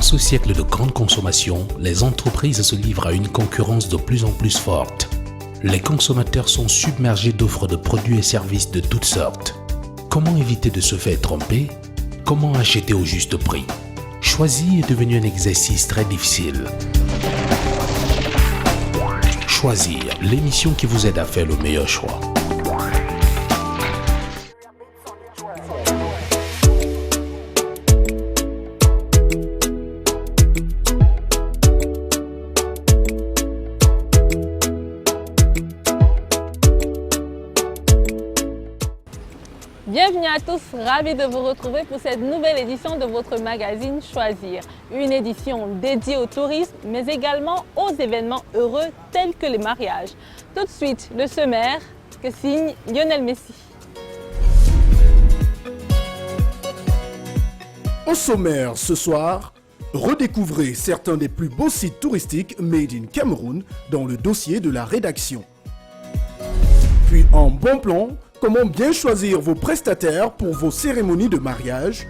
Dans ce siècle de grande consommation, les entreprises se livrent à une concurrence de plus en plus forte. Les consommateurs sont submergés d'offres de produits et services de toutes sortes. Comment éviter de se faire tromper? Comment acheter au juste prix? Choisir est devenu un exercice très difficile. Choisir, l'émission qui vous aide à faire le meilleur choix. Bienvenue à tous, ravi de vous retrouver pour cette nouvelle édition de votre magazine Choisir. Une édition dédiée au tourisme, mais également aux événements heureux tels que les mariages. Tout de suite, le sommaire que signe Lionel Messi. Au sommaire ce soir, redécouvrez certains des plus beaux sites touristiques made in Cameroun dans le dossier de la rédaction. Puis en bon plan, comment bien choisir vos prestataires pour vos cérémonies de mariage.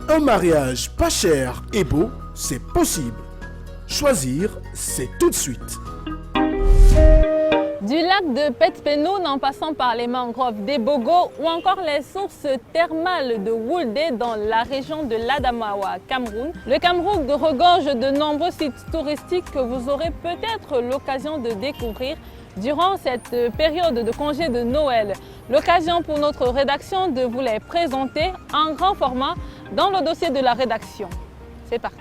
Un mariage pas cher et beau, c'est possible. Choisir, c'est tout de suite. Du lac de Petpenoun en passant par les mangroves d'Ebogo ou encore les sources thermales de Woulde dans la région de l'Adamawa, Cameroun, le Cameroun regorge de nombreux sites touristiques que vous aurez peut-être l'occasion de découvrir durant cette période de congé de Noël. L'occasion pour notre rédaction de vous les présenter en grand format dans le dossier de la rédaction. C'est parti.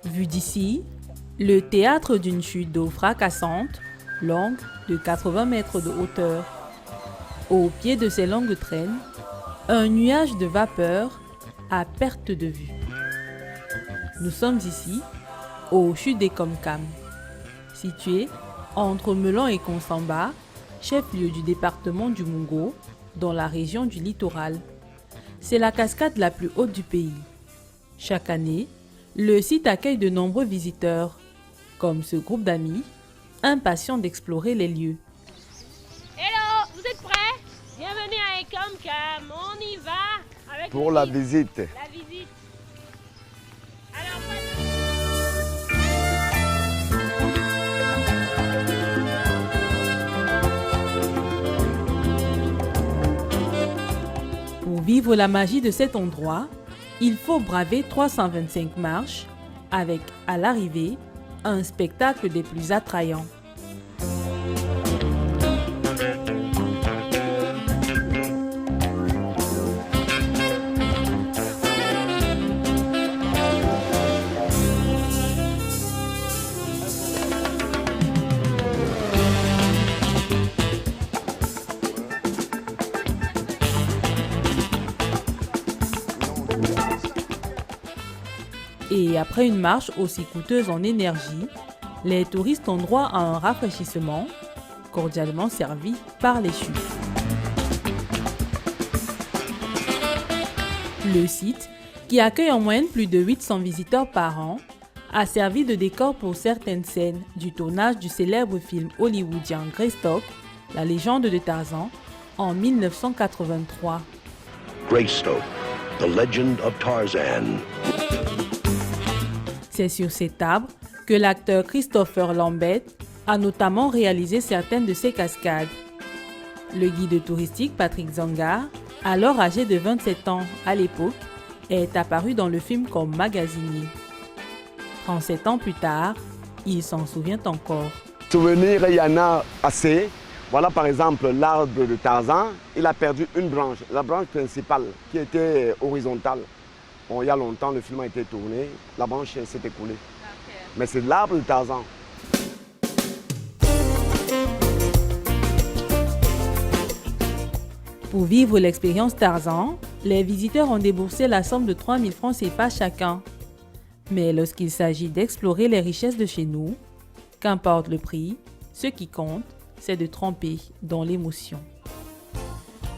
Vu d'ici, le théâtre d'une chute d'eau fracassante, longue de 80 mètres de hauteur. Au pied de ces longues traînes, un nuage de vapeur à perte de vue. Nous sommes ici, au chute des Komkam, situé entre Melon et Konsamba, chef-lieu du département du Mungo, dans la région du littoral. C'est la cascade la plus haute du pays. Chaque année, le site accueille de nombreux visiteurs, comme ce groupe d'amis, impatients d'explorer les lieux. Hello, vous êtes prêts? Bienvenue à Komkam, on y va avec pour la visite. La visite. Alors, Pour vivre la magie de cet endroit, il faut braver 325 marches avec, à l'arrivée, un spectacle des plus attrayants. Et après une marche aussi coûteuse en énergie, les touristes ont droit à un rafraîchissement, cordialement servi par les chutes. Le site, qui accueille en moyenne plus de 800 visiteurs par an, a servi de décor pour certaines scènes du tournage du célèbre film hollywoodien Greystock, la légende de Tarzan, en 1983. Greystock, the legend of Tarzan. C'est sur cet arbre que l'acteur Christopher Lambert a notamment réalisé certaines de ses cascades. Le guide touristique Patrick Zangar, alors âgé de 27 ans à l'époque, est apparu dans le film comme magasinier. 37 ans plus tard, il s'en souvient encore. Souvenirs, il y en a assez. Voilà par exemple l'arbre de Tarzan, il a perdu une branche, la branche principale qui était horizontale. Bon, il y a longtemps, le film a été tourné, la branche s'est écoulée. Okay. Mais c'est l'arbre de Tarzan. Pour vivre l'expérience Tarzan, les visiteurs ont déboursé la somme de 3 000 francs CFA chacun. Mais lorsqu'il s'agit d'explorer les richesses de chez nous, qu'importe le prix, ce qui compte, c'est de tremper dans l'émotion.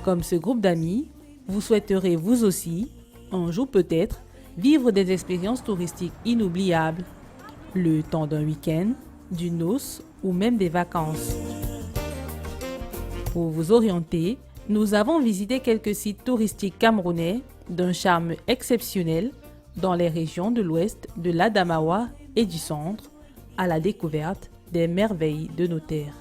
Comme ce groupe d'amis, vous souhaiterez vous aussi, un jour peut-être, vivre des expériences touristiques inoubliables, le temps d'un week-end, d'une noce ou même des vacances. Pour vous orienter, nous avons visité quelques sites touristiques camerounais d'un charme exceptionnel dans les régions de l'ouest, de l'Adamawa et du centre, à la découverte des merveilles de nos terres.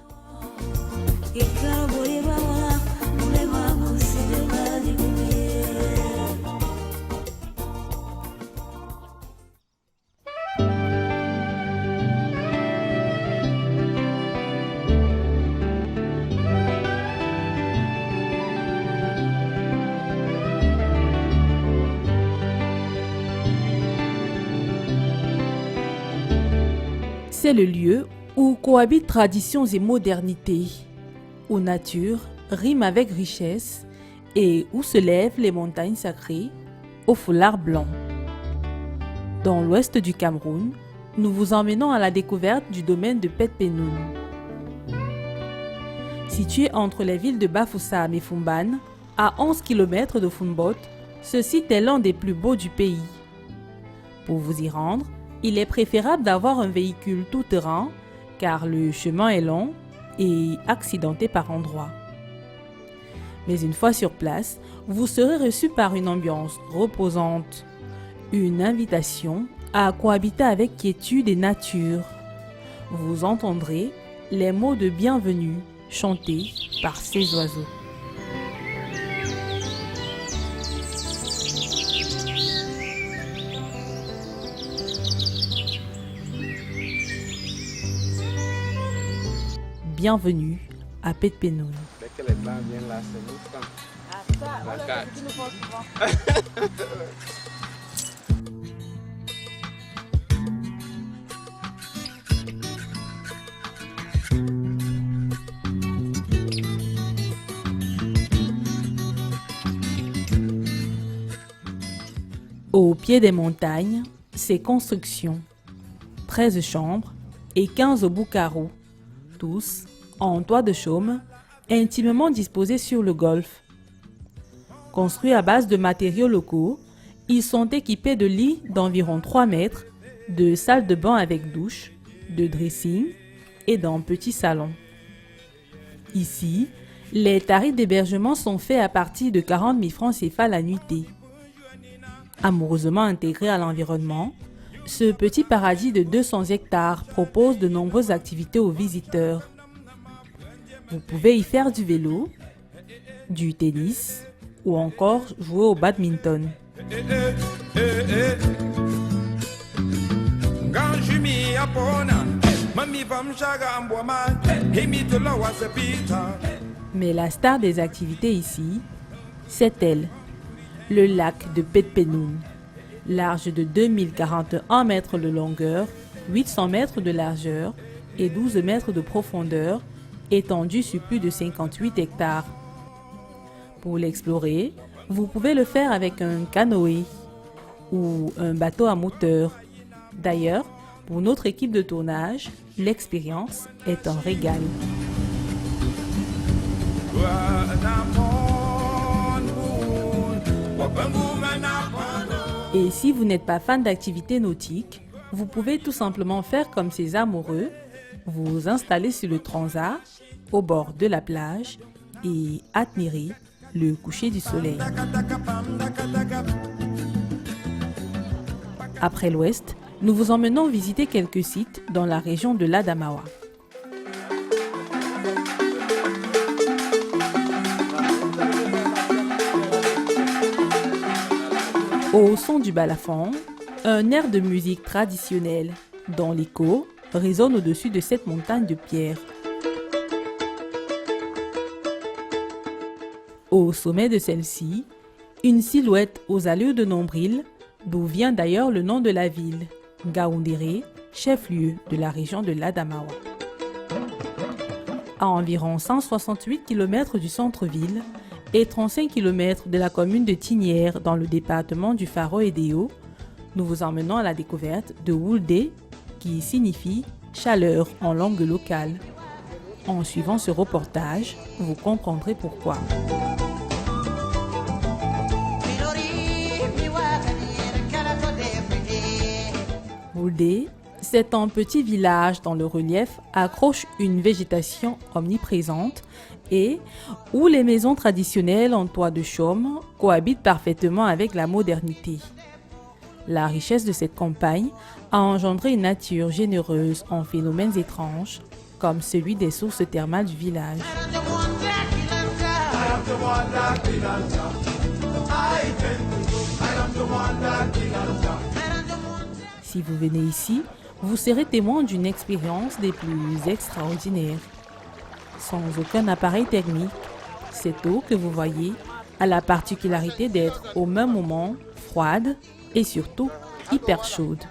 C'est le lieu où cohabitent traditions et modernité, où nature rime avec richesse et où se lèvent les montagnes sacrées au foulard blanc. Dans l'ouest du Cameroun, nous vous emmenons à la découverte du domaine de Pet-Penoun. Situé entre les villes de Bafoussam et Foumban, à 11 km de Founbot, ce site est l'un des plus beaux du pays. Pour vous y rendre, il est préférable d'avoir un véhicule tout-terrain car le chemin est long et accidenté par endroits. Mais une fois sur place, vous serez reçu par une ambiance reposante, une invitation à cohabiter avec quiétude et nature. Vous entendrez les mots de bienvenue chantés par ces oiseaux. Bienvenue à Pet-Penoun. Dès que les blancs viennent là, c'est nous quand. La carte. Au pied des montagnes, ces constructions, 13 chambres et 15 boucaros, tous en toit de chaume, intimement disposés sur le golfe. Construits à base de matériaux locaux, ils sont équipés de lits d'environ 3 mètres, de salles de bain avec douche, de dressing et d'un petit salon. Ici, les tarifs d'hébergement sont faits à partir de 40 000 francs CFA la nuitée. Amoureusement intégré à l'environnement, ce petit paradis de 200 hectares propose de nombreuses activités aux visiteurs. Vous pouvez y faire du vélo, du tennis ou encore jouer au badminton. Mais la star des activités ici, c'est elle, le lac de Pet-Penoun. Large de 2041 mètres de longueur, 800 mètres de largeur et 12 mètres de profondeur, étendu sur plus de 58 hectares. Pour l'explorer, vous pouvez le faire avec un canoë ou un bateau à moteur. D'ailleurs, pour notre équipe de tournage, l'expérience est un régal. Et si vous n'êtes pas fan d'activités nautiques, vous pouvez tout simplement faire comme ces amoureux, vous installer sur le transat au bord de la plage et admirer le coucher du soleil. Après l'ouest, nous vous emmenons visiter quelques sites dans la région de l'Adamawa. Au son du balafon, un air de musique traditionnelle dont l'écho résonne au-dessus de cette montagne de pierre. Au sommet de celle-ci, une silhouette aux allures de nombril, d'où vient d'ailleurs le nom de la ville, Ngaoundéré, chef-lieu de la région de l'Adamawa. À environ 168 km du centre-ville et 35 km de la commune de Tignière dans le département du Faro-Edéo, nous vous emmenons à la découverte de Woulde, qui signifie chaleur en langue locale. En suivant ce reportage, vous comprendrez pourquoi. Wouldé, c'est un petit village dont le relief accroche une végétation omniprésente et où les maisons traditionnelles en toit de chaume cohabitent parfaitement avec la modernité. La richesse de cette campagne a engendré une nature généreuse en phénomènes étranges, comme celui des sources thermales du village. Si vous venez ici, vous serez témoin d'une expérience des plus extraordinaires. Sans aucun appareil technique, cette eau que vous voyez a la particularité d'être au même moment froide et surtout hyper chaude.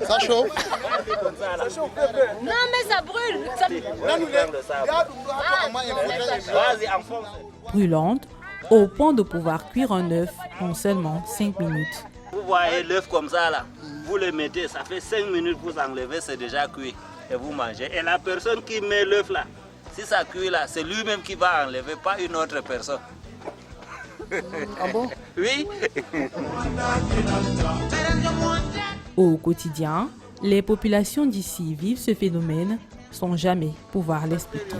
Ça chauffe. Non, mais ça brûle. Brûlante, au point de pouvoir cuire un œuf en seulement 5 minutes. Vous voyez l'œuf comme ça là, vous le mettez, ça fait 5 minutes que vous enlevez, c'est déjà cuit et vous mangez. Et la personne qui met l'œuf là, si ça cuit là, c'est lui-même qui va enlever, pas une autre personne. Ah bon? Oui. Au quotidien, les populations d'ici vivent ce phénomène sans jamais pouvoir l'expliquer.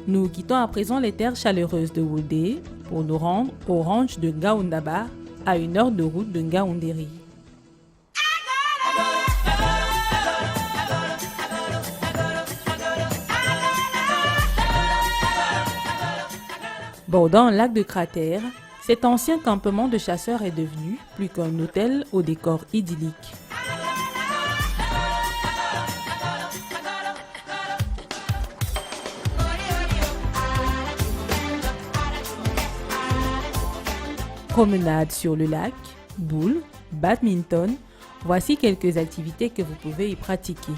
Nous quittons à présent les terres chaleureuses de Wouldé pour nous rendre au ranch de Ngaoundaba, à 1 heure de route de Ngaoundéry. Bordant un lac de cratères, cet ancien campement de chasseurs est devenu plus qu'un hôtel au décor idyllique. Promenade sur le lac, boules, badminton, voici quelques activités que vous pouvez y pratiquer.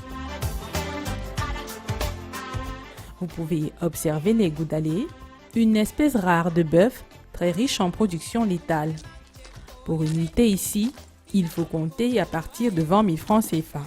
Vous pouvez observer les goudalés, une espèce rare de bœuf très riche en production létale. Pour une nuitée ici, il faut compter à partir de 20 000 francs CFA.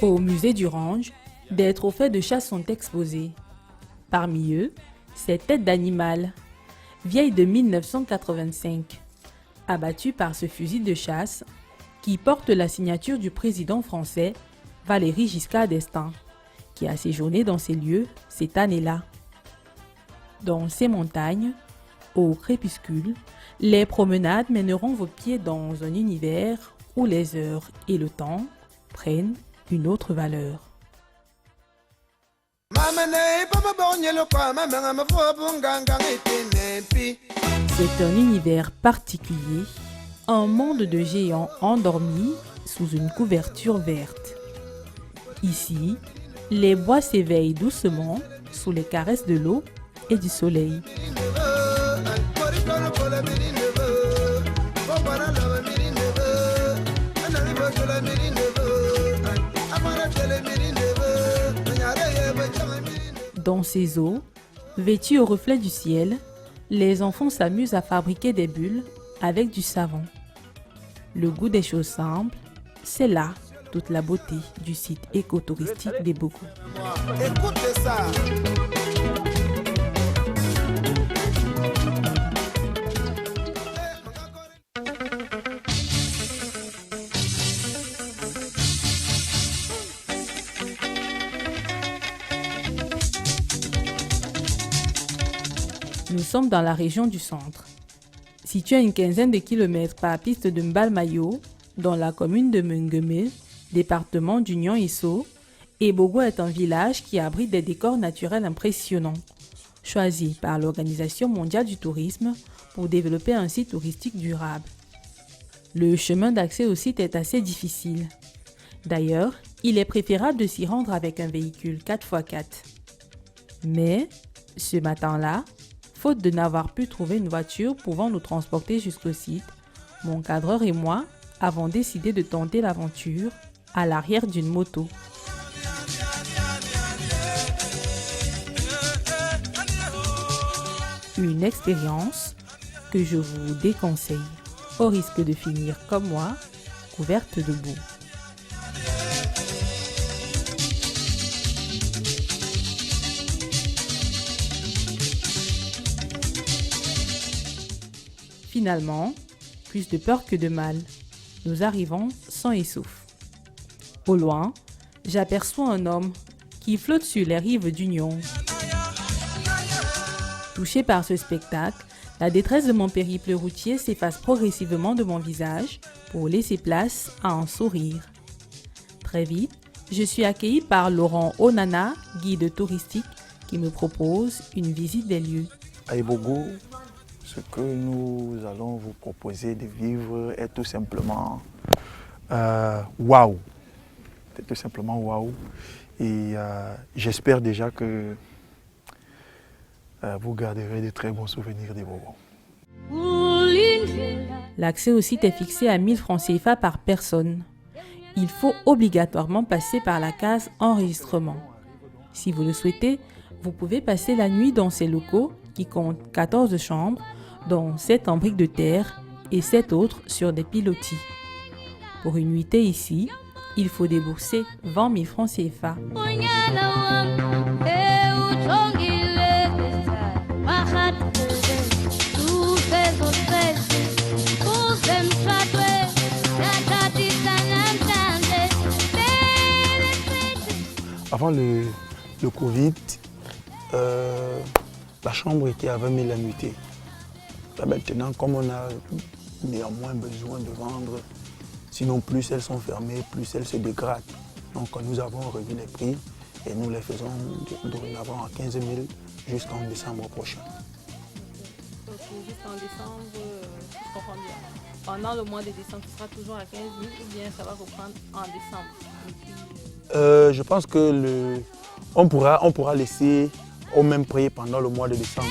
Au musée du Range, des trophées de chasse sont exposés. Parmi eux, cette tête d'animal, vieille de 1985, abattue par ce fusil de chasse qui porte la signature du président français Valéry Giscard d'Estaing, qui a séjourné dans ces lieux cette année-là. Dans ces montagnes, au crépuscule, les promenades mèneront vos pieds dans un univers où les heures et le temps prennent une autre valeur. C'est un univers particulier, un monde de géants endormis sous une couverture verte. Ici, les bois s'éveillent doucement sous les caresses de l'eau et du soleil. Dans ces eaux, vêtus au reflet du ciel, les enfants s'amusent à fabriquer des bulles avec du savon. Le goût des choses simples, c'est là toute la beauté du site écotouristique des Bogos. Écoutez ça. Nous sommes dans la région du centre. Situé à une quinzaine de kilomètres par piste de Mbalmayo, dans la commune de Mungeme, département d'Union Isso, Ebogo est un village qui abrite des décors naturels impressionnants, choisi par l'Organisation mondiale du tourisme pour développer un site touristique durable. Le chemin d'accès au site est assez difficile. D'ailleurs, il est préférable de s'y rendre avec un véhicule 4x4. Mais, ce matin-là, faute de n'avoir pu trouver une voiture pouvant nous transporter jusqu'au site, mon cadreur et moi avons décidé de tenter l'aventure à l'arrière d'une moto. Une expérience que je vous déconseille, au risque de finir comme moi, couverte de boue. Finalement, plus de peur que de mal, nous arrivons sains et saufs. Au loin, j'aperçois un homme qui flotte sur les rives du Nyong. Touché par ce spectacle, la détresse de mon périple routier s'efface progressivement de mon visage pour laisser place à un sourire. Très vite, je suis accueilli par Laurent Onana, guide touristique, qui me propose une visite des lieux. À Ebogo, ce que nous allons vous proposer de vivre est tout simplement waouh. C'est tout simplement waouh. Et j'espère déjà que vous garderez de très bons souvenirs d'Ebogo. L'accès au site est fixé à 1000 francs CFA par personne. Il faut obligatoirement passer par la case enregistrement. Si vous le souhaitez, vous pouvez passer la nuit dans ces locaux qui comptent 14 chambres, dont 7 en briques de terre et 7 autres sur des pilotis. Pour une nuitée ici, il faut débourser 20 000 francs CFA. Avant le Covid, la chambre était à 20 000 la nuitée. Là maintenant, comme on a néanmoins besoin de vendre, sinon plus elles sont fermées, plus elles se dégradent. Donc nous avons revu les prix et nous les faisons dorénavant à 15 000 jusqu'en décembre prochain. Ok, jusqu'en décembre, je comprends bien. Pendant le mois de décembre, ce sera toujours à 15 000 ou bien ça va reprendre en décembre? Je pense que on pourra laisser au même prix pendant le mois de décembre.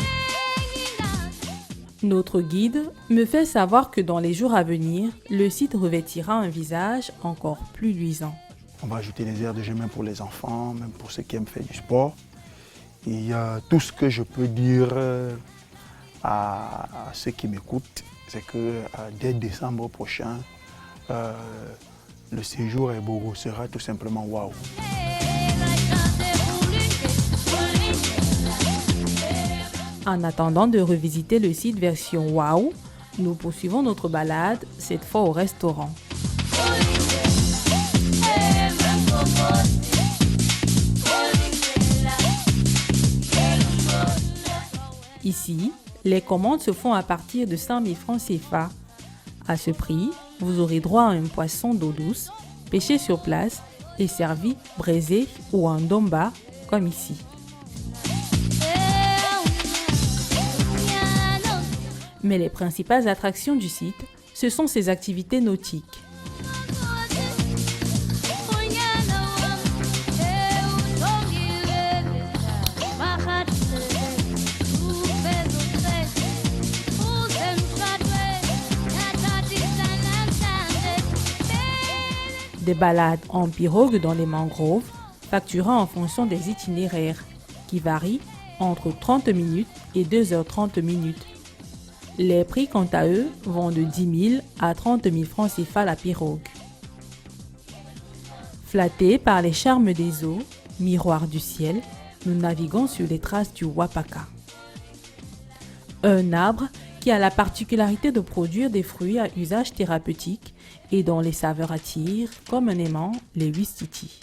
Notre guide me fait savoir que dans les jours à venir, le site revêtira un visage encore plus luisant. On va ajouter des aires de jeu même pour les enfants, même pour ceux qui aiment faire du sport. Et tout ce que je peux dire à ceux qui m'écoutent, c'est que dès décembre prochain, le séjour à Ebogo sera tout simplement waouh. En attendant de revisiter le site version waouh, nous poursuivons notre balade, cette fois au restaurant. Ici, les commandes se font à partir de 5 000 francs CFA. À ce prix, vous aurez droit à un poisson d'eau douce, pêché sur place et servi braisé ou en domba, comme ici. Mais les principales attractions du site, ce sont ses activités nautiques. Des balades en pirogue dans les mangroves, facturant en fonction des itinéraires, qui varient entre 30 minutes et 2h30 minutes. Les prix, quant à eux, vont de 10 000 à 30 000 francs CFA la pirogue. Flattés par les charmes des eaux, miroirs du ciel, nous naviguons sur les traces du wapaka. Un arbre qui a la particularité de produire des fruits à usage thérapeutique et dont les saveurs attirent, comme un aimant, les ouistiti.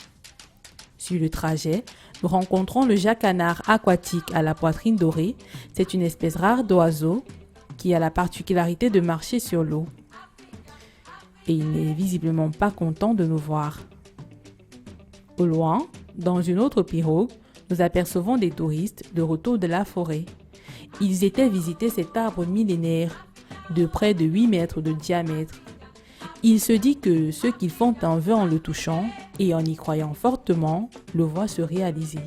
Sur le trajet, nous rencontrons le jacanard aquatique à la poitrine dorée. C'est une espèce rare d'oiseau qui a la particularité de marcher sur l'eau. Et il n'est visiblement pas content de nous voir. Au loin, dans une autre pirogue, nous apercevons des touristes de retour de la forêt. Ils étaient visiter cet arbre millénaire, de près de 8 mètres de diamètre. Il se dit que ceux qui font un vœu en le touchant et en y croyant fortement le voient se réaliser.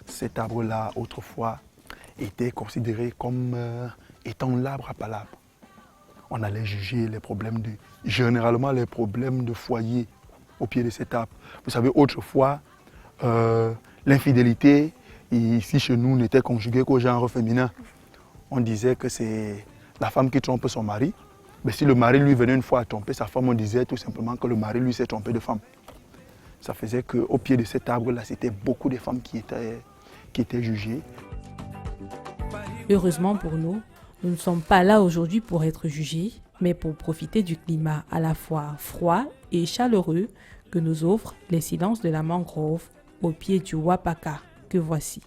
Cet arbre-là, autrefois, était considéré comme étant l'arbre à palabre. On allait juger généralement les problèmes de foyer au pied de cet arbre. Vous savez, autrefois, l'infidélité, ici chez nous, n'était conjuguée qu'au genre féminin. On disait que c'est la femme qui trompe son mari. Mais si le mari lui venait une fois à tromper sa femme, on disait tout simplement que le mari lui s'est trompé de femme. Ça faisait qu'au pied de cet arbre-là, c'était beaucoup de femmes qui étaient jugées. Heureusement pour nous, nous ne sommes pas là aujourd'hui pour être jugés, mais pour profiter du climat à la fois froid et chaleureux que nous offrent les silences de la mangrove au pied du Wapaka que voici.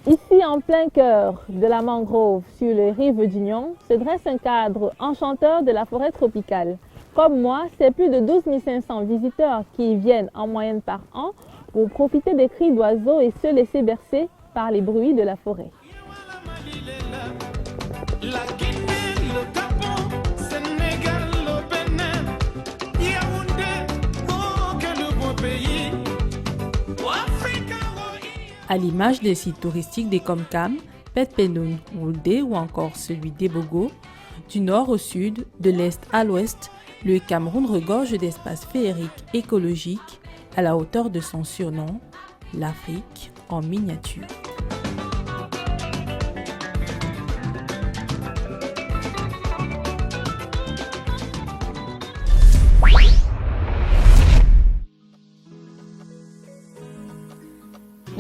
Ici, en plein cœur de la mangrove, sur les rives du Nyong, se dresse un cadre enchanteur de la forêt tropicale. Comme moi, c'est plus de 12 500 visiteurs qui y viennent en moyenne par an pour profiter des cris d'oiseaux et se laisser bercer par les bruits de la forêt. À l'image des sites touristiques des Komkam, Petpenoun, Woulde ou encore celui d'Ebogo, du nord au sud, de l'est à l'ouest, le Cameroun regorge d'espaces féeriques écologiques à la hauteur de son surnom, l'Afrique en miniature.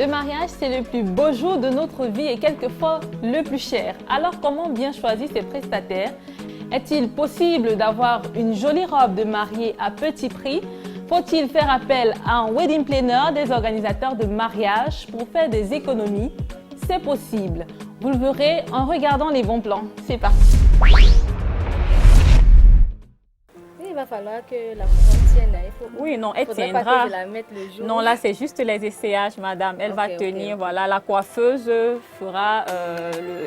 Le mariage, c'est le plus beau jour de notre vie et quelquefois le plus cher. Alors comment bien choisir ses prestataires? Est-il possible d'avoir une jolie robe de mariée à petit prix? Faut-il faire appel à un wedding planner des organisateurs de mariage pour faire des économies? C'est possible. Vous le verrez en regardant les bons plans. C'est parti. Il va falloir que la couronne tienne. Oui, non, elle tiendra. Pas que je la mette le jour. Non, là, c'est juste les essayages, madame. Elle va tenir, voilà. La coiffeuse fera,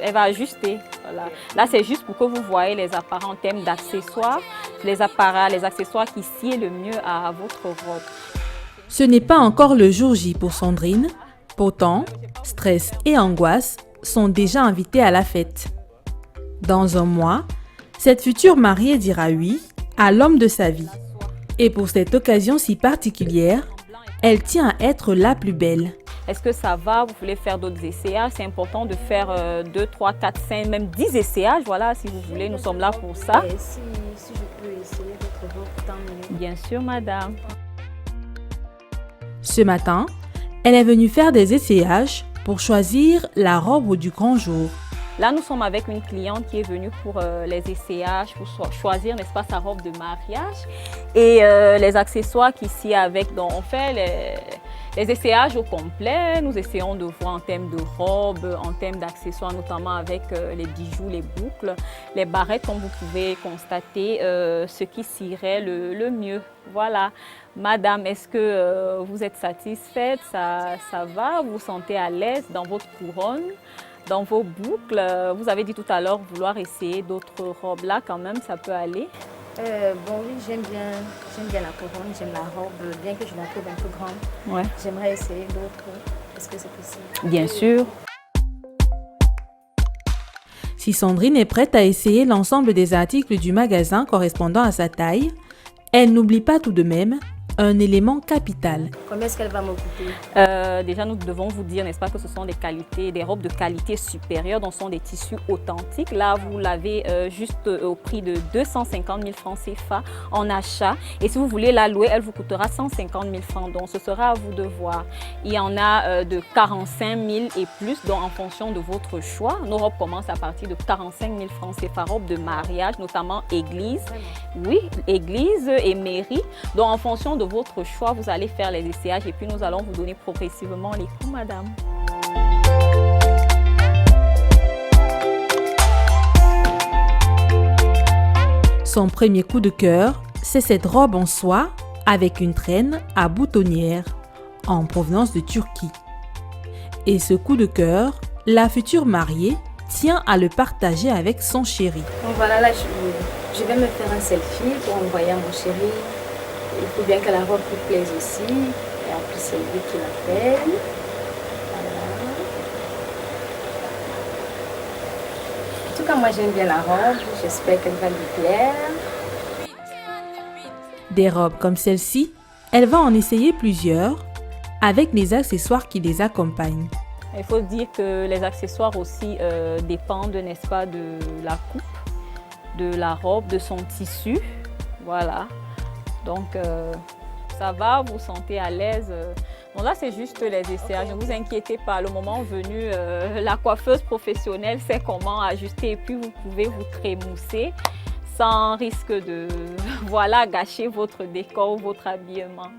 elle va ajuster. Voilà. Là, c'est juste pour que vous voyez les appareils en termes d'accessoires, les appareils, les accessoires qui sied le mieux à votre robe. Ce n'est pas encore le jour J pour Sandrine. Pourtant, stress et angoisse sont déjà invités à la fête. Dans un mois, cette future mariée dira oui à l'homme de sa vie. Et pour cette occasion si particulière, elle tient à être la plus belle. Est-ce que ça va? Vous voulez faire d'autres essayages? C'est important de faire 2, 3, 4, 5, même 10 essayages. Voilà, si vous voulez, nous sommes là pour ça. Et si je peux essayer votre robe, tant mieux. Bien sûr, madame. Ce matin, elle est venue faire des essayages pour choisir la robe du grand jour. Là, nous sommes avec une cliente qui est venue pour les essayages, pour choisir, n'est-ce pas, sa robe de mariage et les accessoires qui s'y avec. Donc, on fait les essayages au complet. Nous essayons de voir en termes de robe, en termes d'accessoires, notamment avec les bijoux, les boucles, les barrettes, comme vous pouvez constater, ce qui s'irait le mieux. Voilà. Madame, est-ce que vous êtes satisfaite? Ça va? Vous vous sentez à l'aise dans votre couronne? Dans vos boucles, vous avez dit tout à l'heure vouloir essayer d'autres robes. Là, quand même, ça peut aller. Bon, oui, j'aime bien la couronne, j'aime la robe, bien que je la trouve un peu grande. Ouais. J'aimerais essayer d'autres. Est-ce que c'est possible? Bien sûr. Si Sandrine est prête à essayer l'ensemble des articles du magasin correspondant à sa taille, elle n'oublie pas tout de même un élément capital. Combien est-ce qu'elle va me coûter? Déjà, nous devons vous dire, n'est-ce pas, que ce sont des robes de qualité supérieure, donc ce sont des tissus authentiques. Là, vous l'avez juste au prix de 250 000 francs CFA en achat. Et si vous voulez la louer, elle vous coûtera 150 000 francs. Donc, ce sera à vous de voir. Il y en a de 45 000 et plus, donc en fonction de votre choix. Nos robes commencent à partir de 45 000 francs CFA, robes de mariage, notamment église. Oui, église et mairie. Donc, en fonction de votre choix, vous allez faire les essayages et puis nous allons vous donner progressivement les coûts, madame. Son premier coup de cœur, c'est cette robe en soie avec une traîne à boutonnière en provenance de Turquie. Et ce coup de cœur, la future mariée tient à le partager avec son chéri. Donc voilà, là je suis Je vais me faire un selfie pour envoyer à mon chéri. Il faut bien que la robe lui plaise aussi. Et en plus, c'est lui qui l'appelle. Voilà. En tout cas, moi, j'aime bien la robe. J'espère qu'elle va lui plaire. Des robes comme celle-ci, elle va en essayer plusieurs avec les accessoires qui les accompagnent. Il faut dire que les accessoires aussi dépendent, n'est-ce pas, de la coupe, de la robe, de son tissu. Voilà. Donc, ça va, vous sentez à l'aise. Donc là, c'est juste les essayages. Ne vous inquiétez pas. Le moment venu, la coiffeuse professionnelle sait comment ajuster et puis vous pouvez vous trémousser sans risque de voilà, gâcher votre décor ou votre habillement.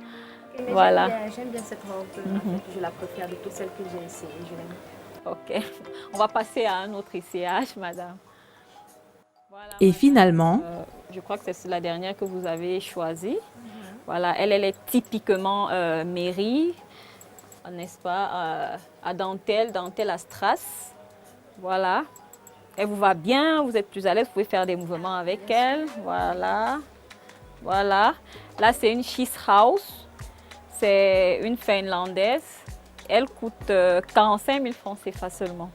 Mais voilà. J'aime bien cette robe. En fait, je la préfère de toutes celles que j'ai essayées. Je l'aime. Ok. On va passer à un autre essayage, madame. Voilà, et finalement, je crois que c'est la dernière que vous avez choisie. Voilà, elle est typiquement mairie, n'est-ce pas, à dentelle à strass. Voilà. Elle vous va bien, vous êtes plus à l'aise, vous pouvez faire des mouvements avec elle. Voilà. Voilà. Là, c'est une Cheese House. C'est une finlandaise. Elle coûte 45 000 francs CFA seulement.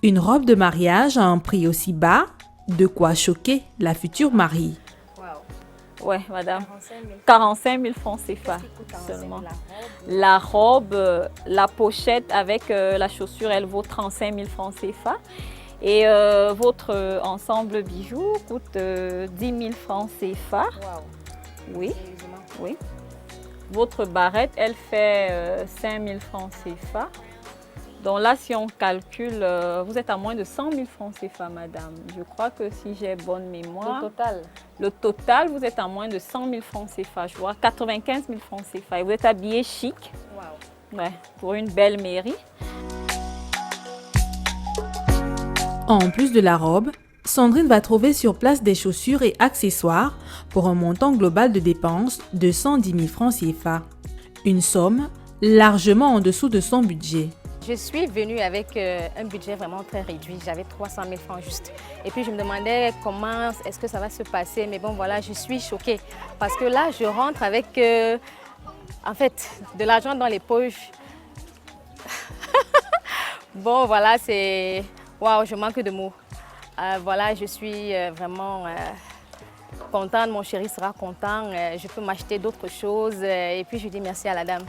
Une robe de mariage à un prix aussi bas, de quoi choquer la future mariée. Oui, madame. 45 000 francs CFA seulement. La robe, la pochette avec la chaussure, elle vaut 35 000 francs CFA. Et votre ensemble bijoux coûte 10 000 francs CFA. Oui, oui. Votre barrette, elle fait 5 000 francs CFA. Donc là, si on calcule, vous êtes à moins de 100 000 francs CFA, madame. Je crois que si j'ai bonne mémoire... Le total, vous êtes à moins de 100 000 francs CFA. Je vois 95 000 francs CFA. Et vous êtes habillé chic. Ouais, pour une belle mairie. En plus de la robe, Sandrine va trouver sur place des chaussures et accessoires pour un montant global de dépenses de 110 000 francs CFA. Une somme largement en dessous de son budget. Je suis venue avec un budget vraiment très réduit. J'avais 300 000 francs juste. Et puis je me demandais comment est-ce que ça va se passer. Mais bon, voilà, je suis choquée. Parce que là, je rentre avec, en fait, de l'argent dans les poches. Bon, voilà, c'est... Waouh, je manque de mots. Voilà, je suis vraiment contente. Mon chéri sera content. Je peux m'acheter d'autres choses. Et puis, je dis merci à la dame.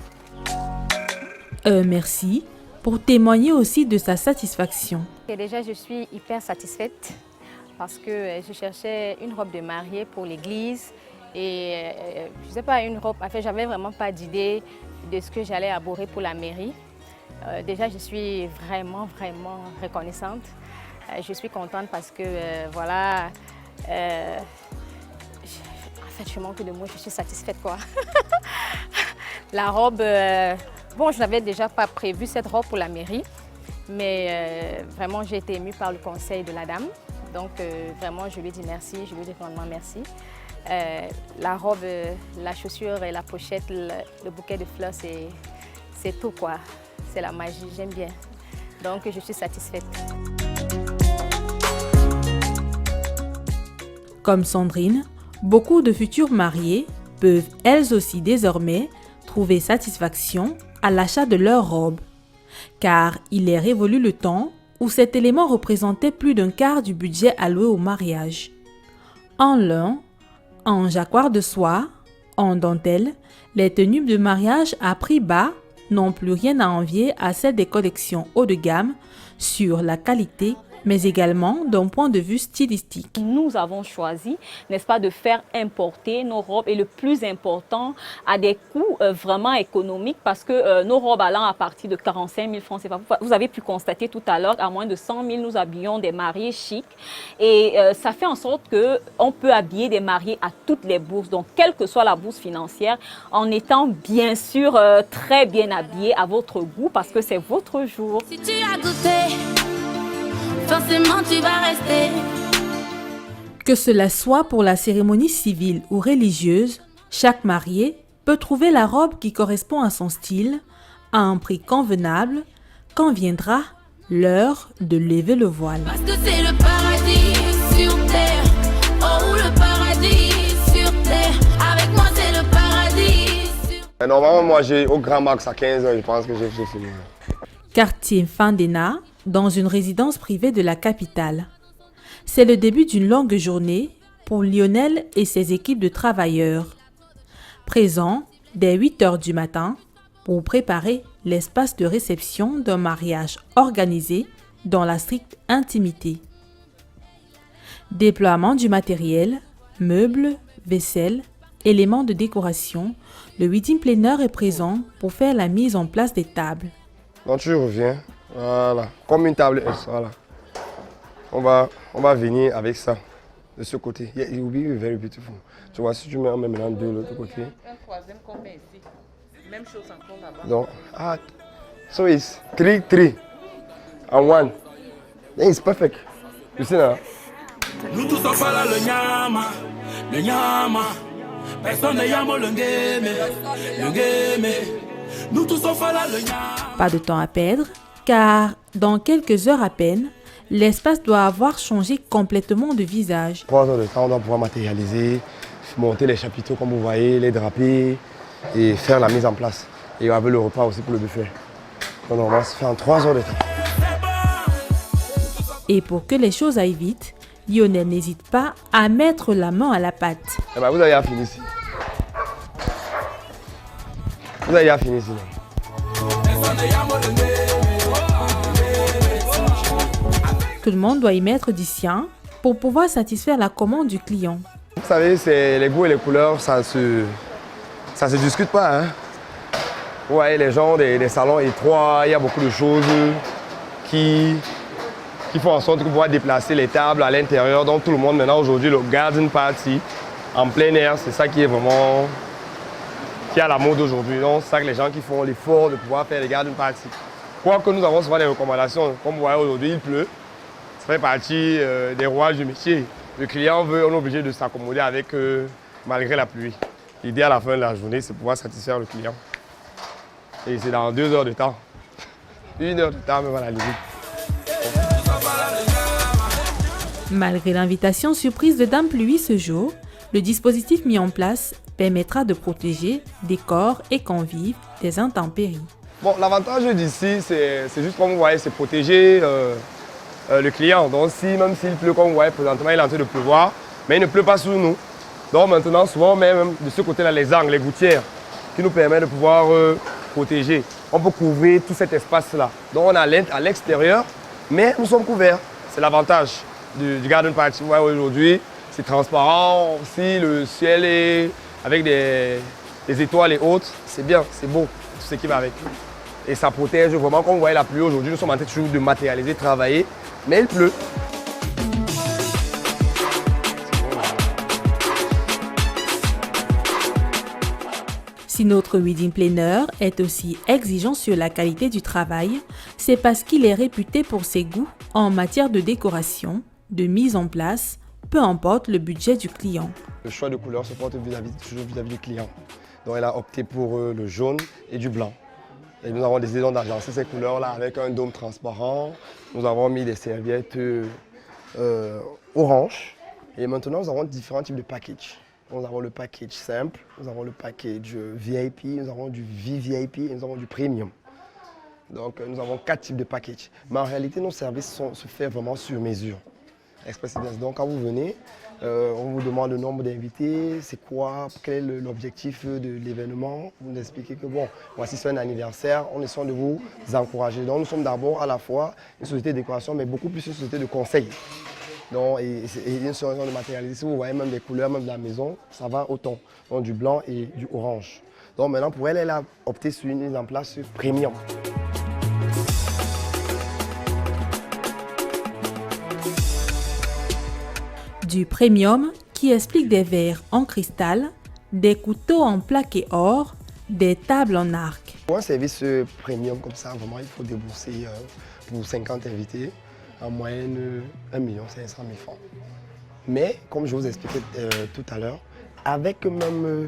Merci. Pour témoigner aussi de sa satisfaction. Et déjà, je suis hyper satisfaite parce que je cherchais une robe de mariée pour l'église et je ne sais pas, une robe, en fait, j'avais vraiment pas d'idée de ce que j'allais aborder pour la mairie. Déjà, je suis vraiment reconnaissante. Je suis contente parce que, voilà, en fait, je manque de mots, je suis satisfaite, quoi. La robe... Bon, je n'avais déjà pas prévu cette robe pour la mairie, mais vraiment, j'ai été émue par le conseil de la dame. Donc, vraiment, je lui dis merci, je lui dis grandement merci. La robe, la chaussure et la pochette, le bouquet de fleurs, c'est tout, quoi. C'est la magie, j'aime bien. Donc, je suis satisfaite. Comme Sandrine, beaucoup de futures mariées peuvent elles aussi désormais trouver satisfaction à l'achat de leur robe, car il est révolu le temps où cet élément représentait plus d'un quart du budget alloué au mariage. En lin, en jacquard de soie, en dentelle, les tenues de mariage à prix bas n'ont plus rien à envier à celles des collections haut de gamme sur la qualité, mais également d'un point de vue stylistique. Nous avons choisi, n'est-ce pas, de faire importer nos robes et le plus important, à des coûts vraiment économiques parce que nos robes allant à partir de 45 000 francs CFA, vous avez pu constater tout à l'heure, à moins de 100 000, nous habillons des mariés chics et ça fait en sorte qu'on peut habiller des mariés à toutes les bourses, donc quelle que soit la bourse financière, en étant bien sûr très bien habillé à votre goût parce que c'est votre jour. Si tu as goûté, forcément tu vas rester. Que cela soit pour la cérémonie civile ou religieuse, chaque marié peut trouver la robe qui correspond à son style à un prix convenable quand viendra l'heure de lever le voile. Parce que c'est le paradis sur Normalement, moi, j'ai au grand max à 15 ans, je pense que j'ai fini. Quartier Fandena, dans une résidence privée de la capitale. C'est le début d'une longue journée pour Lionel et ses équipes de travailleurs. Présents dès 8 h du matin pour préparer l'espace de réception d'un mariage organisé dans la stricte intimité. Déploiement du matériel, meubles, vaisselle, éléments de décoration, le wedding planner est présent pour faire la mise en place des tables. Donc tu reviens, voilà, comme une table S, voilà. On va venir avec ça, de ce côté. Yeah, it will be very beautiful. Tu vois, si tu mets maintenant deux de l'autre côté. Un troisième qu'on met ici. Même chose encore là-bas. Donc, so it's 3 and 1. Yeah, it's perfect. You see now? Nous tous on fait là le nyama. Personne ne yamo le game. Nous tous on fait là le nyama. Pas de temps à perdre, car dans quelques heures à peine, l'espace doit avoir changé complètement de visage. 3 heures de temps, on doit pouvoir matérialiser, monter les chapiteaux comme vous voyez, les draper et faire la mise en place. Et avec le repas aussi pour le buffet. Donc on va se faire en 3 heures de temps. Et pour que les choses aillent vite, Lionel n'hésite pas à mettre la main à la pâte. Eh ben, vous avez à finir ici. Vous avez à finir ici. Tout le monde doit y mettre du sien pour pouvoir satisfaire la commande du client. Vous savez, les goûts et les couleurs, ça se discute pas. Hein? Vous voyez, les gens des salons étroits, il y a beaucoup de choses qui font en sorte qu'on va déplacer les tables à l'intérieur. Donc tout le monde maintenant aujourd'hui, le garden party en plein air, c'est ça qui est vraiment à la mode aujourd'hui. Donc c'est ça que les gens qui font l'effort de pouvoir faire les garden party. Quoique nous avons souvent des recommandations, comme vous voyez aujourd'hui, il pleut. Ça fait partie des rouages du métier. Le client veut, on est obligé de s'accommoder avec malgré la pluie. L'idée à la fin de la journée, c'est pouvoir satisfaire le client. Et c'est dans 2 heures de temps. 1 heure de temps même à la limite. Malgré l'invitation surprise de Dame Pluie ce jour, le dispositif mis en place permettra de protéger décors et convives des intempéries. Bon, l'avantage d'ici, c'est juste comme vous voyez, c'est protéger le client. Donc même s'il pleut, comme vous voyez présentement, il est en train de pleuvoir, mais il ne pleut pas sur nous. Donc maintenant, souvent, même de ce côté-là, les angles, les gouttières, qui nous permettent de pouvoir protéger. On peut couvrir tout cet espace-là. Donc on est à l'extérieur, mais nous sommes couverts. C'est l'avantage du garden party. Vous voyez, aujourd'hui, c'est transparent. Si le ciel est avec des étoiles et autres, c'est bien, c'est beau, tout ce qui va avec. Et ça protège vraiment. Comme vous voyez la pluie aujourd'hui, nous sommes en train toujours de matérialiser, travailler, mais il pleut. Si notre wedding planner est aussi exigeant sur la qualité du travail, c'est parce qu'il est réputé pour ses goûts en matière de décoration, de mise en place, peu importe le budget du client. Le choix de couleur se porte toujours vis-à-vis du client. Donc elle a opté pour le jaune et du blanc. Et nous avons décidé d'agencer ces couleurs-là avec un dôme transparent. Nous avons mis des serviettes orange. Et maintenant, nous avons différents types de packages. Nous avons le package simple, nous avons le package VIP, nous avons du VVIP et nous avons du premium. Donc nous avons 4 types de packages. Mais en réalité, nos services se font vraiment sur mesure. Donc quand vous venez, on vous demande le nombre d'invités, c'est quoi, quel est l'objectif de l'événement. Vous nous expliquez que bon, voici c'est un anniversaire, on essaie de vous encourager. Donc nous sommes d'abord à la fois une société de décoration, mais beaucoup plus une société de conseil. Donc, et une solution de matérialiser. Si vous voyez même des couleurs, même de la maison, ça va autant. Donc du blanc et du orange. Donc maintenant, pour elle, elle a opté sur une mise en place premium. Du premium qui explique des verres en cristal, des couteaux en plaqué or, des tables en arc. Pour un service premium comme ça, vraiment, il faut débourser pour 50 invités. En moyenne 1 500 000 francs. Mais, comme je vous expliquais tout à l'heure, avec même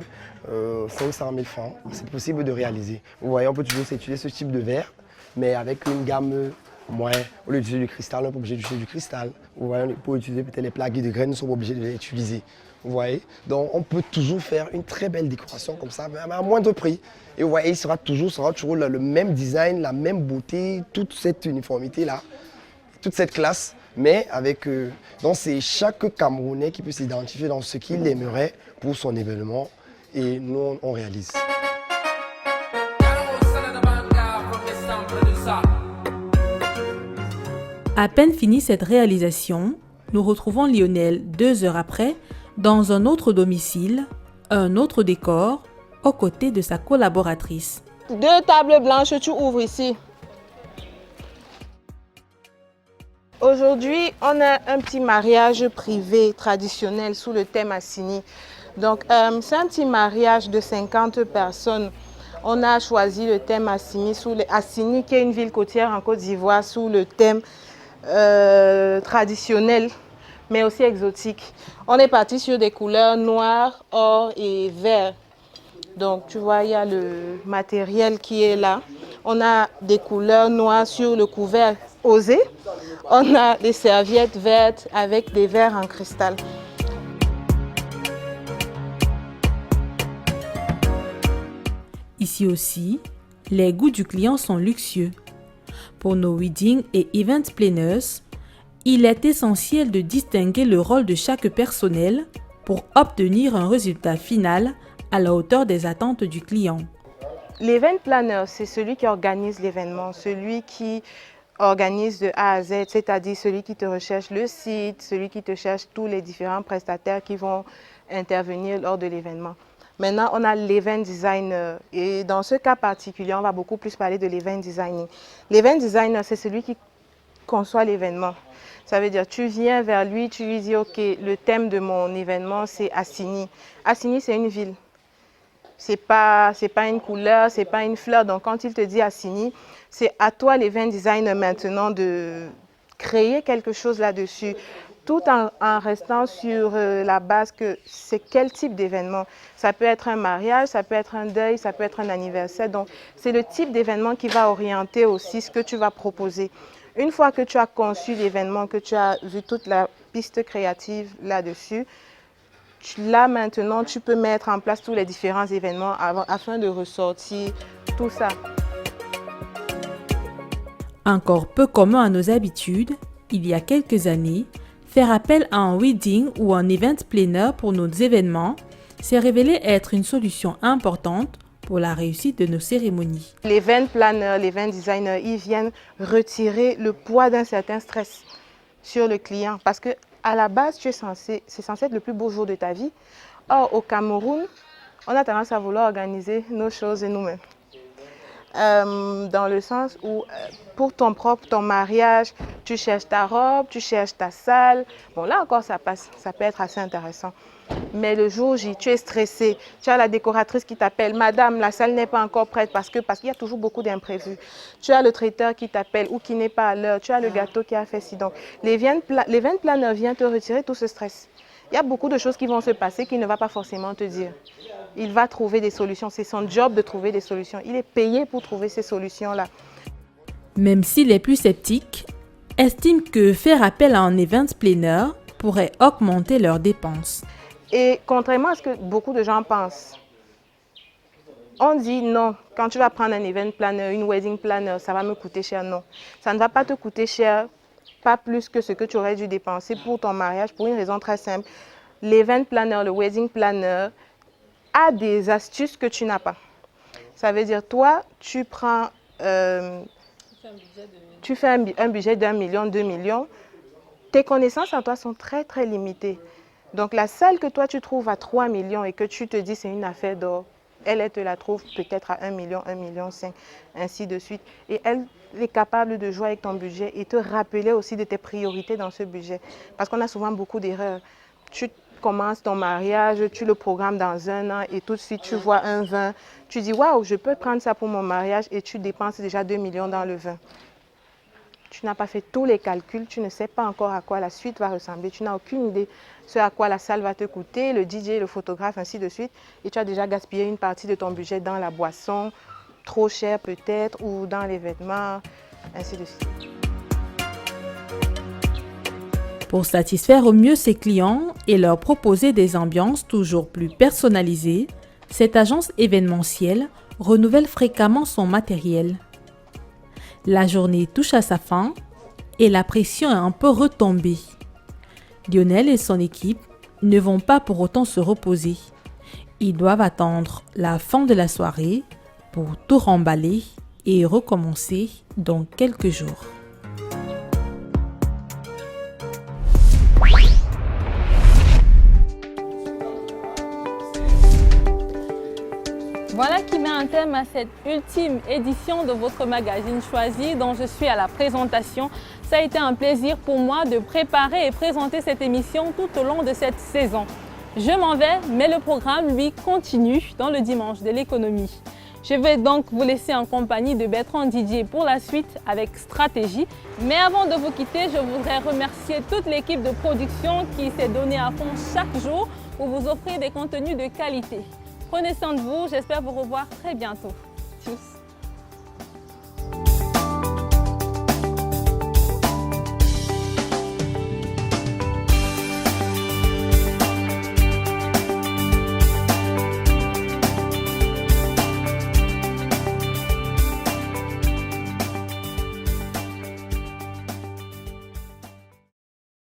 500 000 francs, c'est possible de réaliser. Vous voyez, on peut toujours utiliser ce type de verre, mais avec une gamme Ouais, au lieu d'utiliser du cristal, on n'est pas obligé d'utiliser du cristal. Vous voyez, pour utiliser peut-être les plaques de graines, on ne sont pas obligés de les utiliser. Vous voyez, donc on peut toujours faire une très belle décoration comme ça, mais à moindre prix. Et vous voyez, il sera toujours le même design, la même beauté, toute cette uniformité-là, toute cette classe, mais avec... donc c'est chaque Camerounais qui peut s'identifier dans ce qu'il aimerait pour son événement, et nous, on réalise. À peine finie cette réalisation, nous retrouvons Lionel 2 heures après dans un autre domicile, un autre décor, aux côtés de sa collaboratrice. 2 tables blanches, tu ouvres ici. Aujourd'hui, on a un petit mariage privé traditionnel sous le thème Assini. Donc, c'est un petit mariage de 50 personnes. On a choisi le thème Assini, Assini qui est une ville côtière en Côte d'Ivoire, sous le thème traditionnel, mais aussi exotique. On est parti sur des couleurs noires, or et vert. Donc, tu vois, il y a le matériel qui est là. On a des couleurs noires sur le couvert osé. On a des serviettes vertes avec des verres en cristal. Ici aussi, les goûts du client sont luxueux. Pour nos wedding et event planners, il est essentiel de distinguer le rôle de chaque personnel pour obtenir un résultat final à la hauteur des attentes du client. L'event planner, c'est celui qui organise l'événement, celui qui organise de A à Z, c'est-à-dire celui qui te recherche le site, celui qui te cherche tous les différents prestataires qui vont intervenir lors de l'événement. Maintenant, on a l'event designer et dans ce cas particulier, on va beaucoup plus parler de l'event designing. L'event designer, c'est celui qui conçoit l'événement. Ça veut dire, tu viens vers lui, tu lui dis, OK, le thème de mon événement, c'est Assini. Assini, c'est une ville. C'est pas une couleur, c'est pas une fleur. Donc, quand il te dit Assini, c'est à toi, l'event designer, maintenant, de créer quelque chose là-dessus, tout en restant sur la base que c'est quel type d'événement. Ça peut être un mariage, ça peut être un deuil, ça peut être un anniversaire. Donc, c'est le type d'événement qui va orienter aussi ce que tu vas proposer. Une fois que tu as conçu l'événement, que tu as vu toute la piste créative là-dessus, là maintenant, tu peux mettre en place tous les différents événements afin de ressortir tout ça. Encore peu commun à nos habitudes, il y a quelques années, faire appel à un wedding ou un event planner pour nos événements s'est révélé être une solution importante pour la réussite de nos cérémonies. L'event planner, l'event designer, ils viennent retirer le poids d'un certain stress sur le client parce que à la base, c'est censé être le plus beau jour de ta vie. Or, au Cameroun, on a tendance à vouloir organiser nos choses nous-mêmes. Dans le sens où, pour ton mariage, tu cherches ta robe, tu cherches ta salle. Bon, là encore, ça passe. Ça peut être assez intéressant. Mais le jour J, tu es stressé. Tu as la décoratrice qui t'appelle. Madame, la salle n'est pas encore prête parce qu'il y a toujours beaucoup d'imprévus. Tu as le traiteur qui t'appelle ou qui n'est pas à l'heure. Tu as le gâteau qui a fait ci. Donc, l'event planner vient te retirer tout ce stress. Il y a beaucoup de choses qui vont se passer qu'il ne va pas forcément te dire. Il va trouver des solutions. C'est son job de trouver des solutions. Il est payé pour trouver ces solutions-là. Même si les plus sceptiques estiment que faire appel à un event planner pourrait augmenter leurs dépenses. Et contrairement à ce que beaucoup de gens pensent, on dit non, quand tu vas prendre un event planner, une wedding planner, ça va me coûter cher. Non, ça ne va pas te coûter cher, pas plus que ce que tu aurais dû dépenser pour ton mariage, pour une raison très simple. L'event planner, le wedding planner, a des astuces que tu n'as pas. Ça veut dire, toi, tu prends, tu fais un budget d'1 million, 2 millions. Tes connaissances en toi sont très, très limitées. Donc, la salle que toi, tu trouves à 3 millions et que tu te dis c'est une affaire d'or, elle te la trouve peut-être à 1 million, 1,5 million, ainsi de suite. Et elle est capable de jouer avec ton budget et te rappeler aussi de tes priorités dans ce budget. Parce qu'on a souvent beaucoup d'erreurs. Tu commences ton mariage, tu le programmes dans 1 an et tout de suite, tu vois un vin. Tu dis, waouh, je peux prendre ça pour mon mariage et tu dépenses déjà 2 millions dans le vin. Tu n'as pas fait tous les calculs, tu ne sais pas encore à quoi la suite va ressembler, tu n'as aucune idée ce à quoi la salle va te coûter, le DJ, le photographe, ainsi de suite. Et tu as déjà gaspillé une partie de ton budget dans la boisson, trop cher peut-être, ou dans les vêtements, ainsi de suite. Pour satisfaire au mieux ses clients et leur proposer des ambiances toujours plus personnalisées, cette agence événementielle renouvelle fréquemment son matériel. La journée touche à sa fin et la pression est un peu retombée. Lionel et son équipe ne vont pas pour autant se reposer. Ils doivent attendre la fin de la soirée pour tout remballer et recommencer dans quelques jours. Voilà qui met un terme à cette ultime édition de votre magazine choisi dont je suis à la présentation. Ça a été un plaisir pour moi de préparer et présenter cette émission tout au long de cette saison. Je m'en vais, mais le programme, lui, continue dans le dimanche de l'économie. Je vais donc vous laisser en compagnie de Bertrand Didier pour la suite avec Stratégie. Mais avant de vous quitter, je voudrais remercier toute l'équipe de production qui s'est donnée à fond chaque jour pour vous offrir des contenus de qualité. Prenez soin de vous, j'espère vous revoir très bientôt. Tchuss.